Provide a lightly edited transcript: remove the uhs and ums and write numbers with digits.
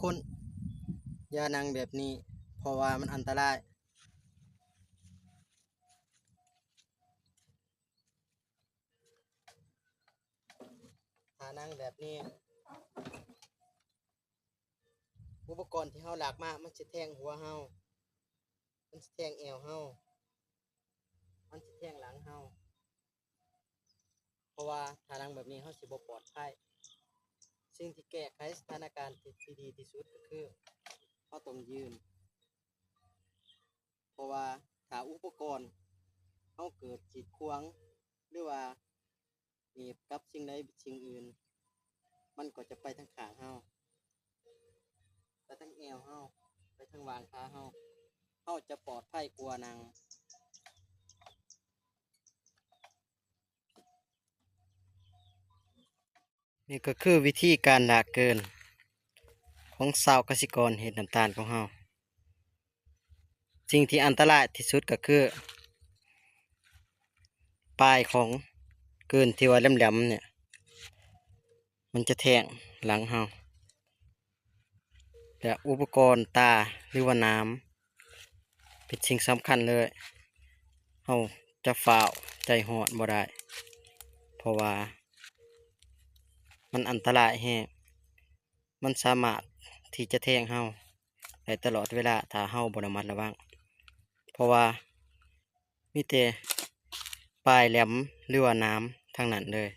คนอย่านั่งแบบนี้เพราะว่ามันอันตรายถ้านั่งแบบนี้อุปกรณ์ที่เฮาหลากมามันสิแทงหัวเฮามันสิแทงเอวเฮามันสิแทงหลังเฮาเพราะว่าถ้านั่งแบบนี้เฮาสิบ่ปลอดภัยสิ่งที่แก้ไขสถานการณ์ที่ดีที่สุดก็คือเฮาต้องยืนเพราะว่าถ้าอุปกรณ์เฮาเกิดขีดขวางหรือว่าเหยียบกับสิ่งใดสิ่งอื่นมันก็จะไปทางข้างเฮาไปทางเอวเฮาไปทางวางขาเฮาจะปลอดภัยกว่านั่งนี่ก็คือวิธีการละเกินของชาวกสิกรเห็ดน้ำตาลของเฮาสิ่งที่อันตรายที่สุดก็คือปลายของเกินที่ว่าแหลมๆเนี่ยมันจะแทงหลังเฮาและอุปกรณ์ตาหรือว่าน้ำเป็นสิ่งสำคัญเลยเฮาจะฝ่าวใจหอดบ่ได้เพราะว่ามันอันตรายแฮงมันสามารถที่จะแทงเฮาได้ตลอดเวลาถ้าเฮาบ่ระมัดระวังเพราะว่ามีแต่ปลายแหลมหรือว่าน้ำทางนั้นเลย